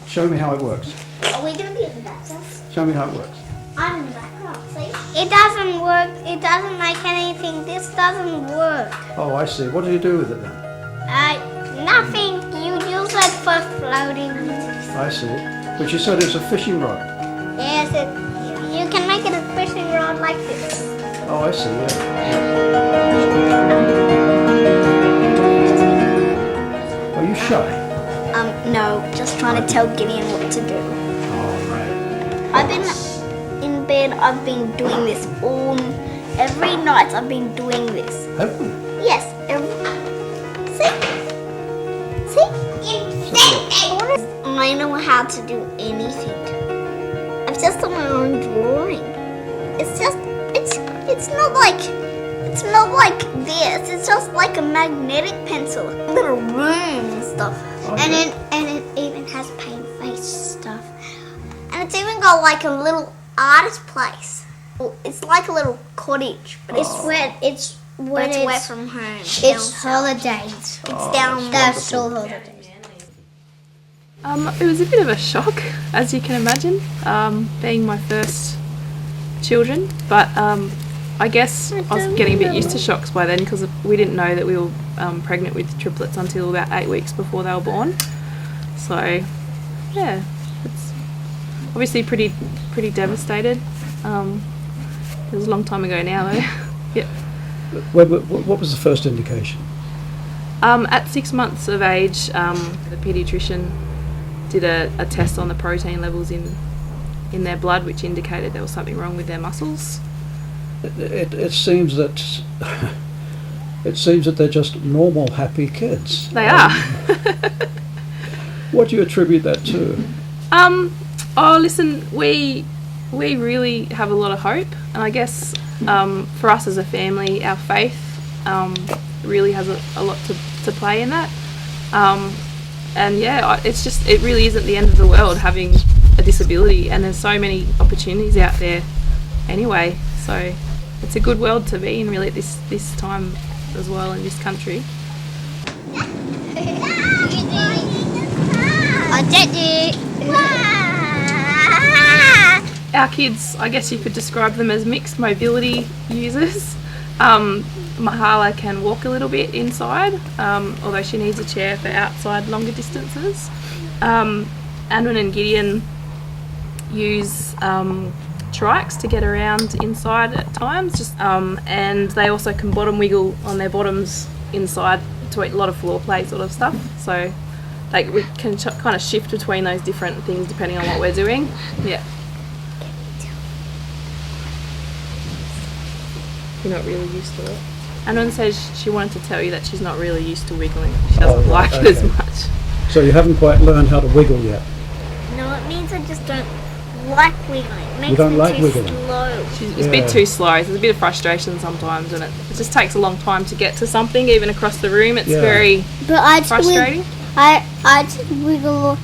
Show me how it works. Are we going to be in the back? Show me how it works. I'm in the background, see? It doesn't work. It doesn't make anything. This doesn't work. Oh, I see. What do you do with it then? Nothing. You use it for floating. I see. But you said it's a fishing rod. Yes, you can make it a fishing rod like this. Oh, I see, yeah. Are you shy? No, just trying to tell Gideon what to do. Oh, right. I've been in bed, I've been doing this every night I've been doing this. Have you? Yes, see? I know how to do anything. I've just done my own drawing. It's not like this. It's just like a magnetic pencil, little room and stuff. Oh, and yeah. it even has paint face stuff. And it's even got like a little artist place. It's like a little cottage, but it's away from home. It's holidays. It's down there. Still holidays. It was a bit of a shock, as you can imagine, being my first children, but I guess I was getting a bit used to shocks by then because we didn't know that we were pregnant with triplets until about 8 weeks before they were born. So yeah, it's obviously pretty devastated. It was a long time ago now though. Yeah. What was the first indication? At 6 months of age, the paediatrician did a test on the protein levels in their blood, which indicated there was something wrong with their muscles. It seems that they're just normal, happy kids. They are. What do you attribute that to? Oh, listen, we really have a lot of hope, and I guess for us as a family, our faith really has a lot to play in that. And yeah, it really isn't the end of the world having a disability, and there's so many opportunities out there anyway. So it's a good world to be in really at this time as well in this country. I did it. Our kids, I guess you could describe them as mixed mobility users. Mahala can walk a little bit inside, although she needs a chair for outside longer distances. Anwin and Gideon use trikes to get around inside at times, and they also can bottom wiggle on their bottoms inside to eat a lot of floor play sort of stuff. So we can kind of shift between those different things depending on what we're doing. Yeah. You're not really used to it. Anwin says she wanted to tell you that she's not really used to wiggling. She doesn't like it as much. So you haven't quite learned how to wiggle yet? No, it means I just don't like wiggling. It makes You don't me like too wiggling? slow. It's a bit too slow. There's a bit of frustration sometimes, and it just takes a long time to get to something, even across the room. It's very frustrating. I just wiggle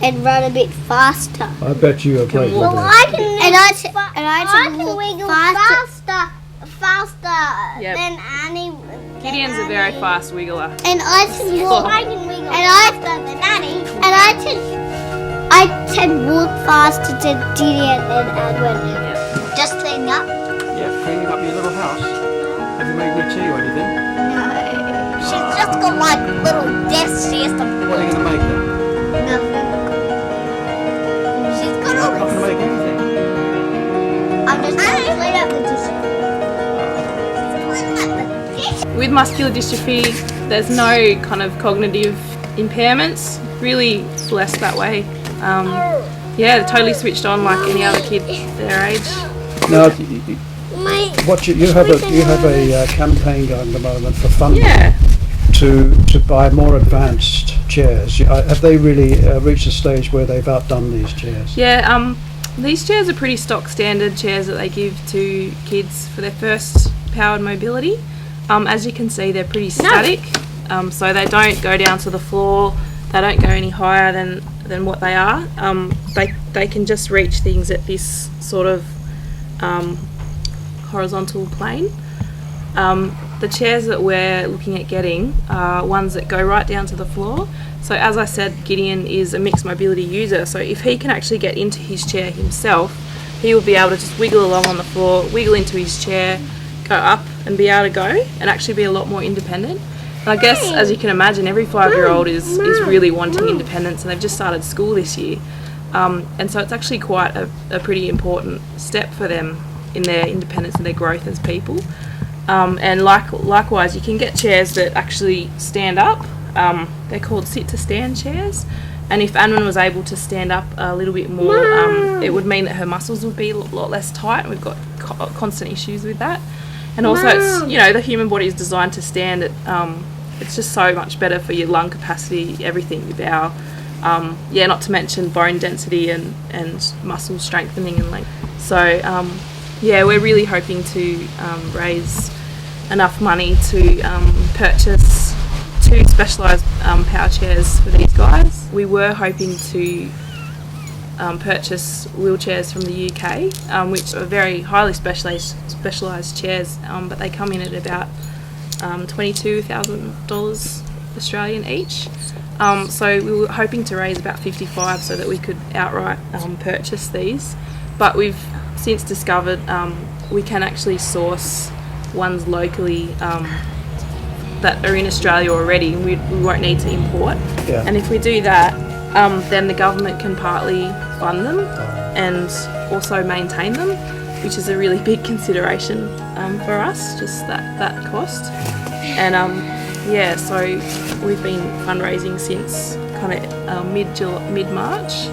and run a bit faster. I bet you are great walk. wiggler. I can wiggle faster Yep. than Annie. Gideon's a very fast wiggler. And I can walk. I can wiggle faster than Annie. And I can walk faster than Gideon and Edwin. Yep. Just cleaning up. Yeah, cleaning up your little house. Have you made any tea or anything? No. She's just got like little desk. She has to. What are you going to make then? Nothing. She's got all Not going to make anything. I'm just going to clean up the dishes. With muscular dystrophy, there's no kind of cognitive impairments. Really blessed that way. Yeah, they're totally switched on like any other kid their age. Now, you have a campaign going at the moment for funding. Yeah. To buy more advanced chairs. Have they really reached a stage where they've outdone these chairs? Yeah, these chairs are pretty stock standard chairs that they give to kids for their first powered mobility. As you can see, they're pretty static, so they don't go down to the floor, they don't go any higher than what they are. They can just reach things at this sort of horizontal plane. the chairs that we're looking at getting are ones that go right down to the floor. So as I said, Gideon is a mixed mobility user, so if he can actually get into his chair himself, he will be able to just wiggle along on the floor, wiggle into his chair, go up and be able to go and actually be a lot more independent. And I guess, as you can imagine, every 5-year-old is really wanting independence, and they've just started school this year. And so it's actually quite a pretty important step for them in their independence and their growth as people. And likewise, you can get chairs that actually stand up. They're called sit-to-stand chairs. And if Anwen was able to stand up a little bit more, it would mean that her muscles would be a lot less tight, and we've got constant issues with that. And also, it's, you know, the human body is designed to stand. It's just so much better for your lung capacity, everything, your bowel. Not to mention bone density and muscle strengthening and length. So, we're really hoping to raise enough money to purchase 2 specialised power chairs for these guys. We were hoping to purchase wheelchairs from the UK, which are very highly specialised chairs, but they come in at about $22,000 Australian each. So we were hoping to raise about 55 so that we could outright purchase these, but we've since discovered we can actually source ones locally that are in Australia already, and we won't need to import. Yeah. And if we do that, then the government can partly fund them and also maintain them, which is a really big consideration for us, just that cost. And so we've been fundraising since kind of mid-March.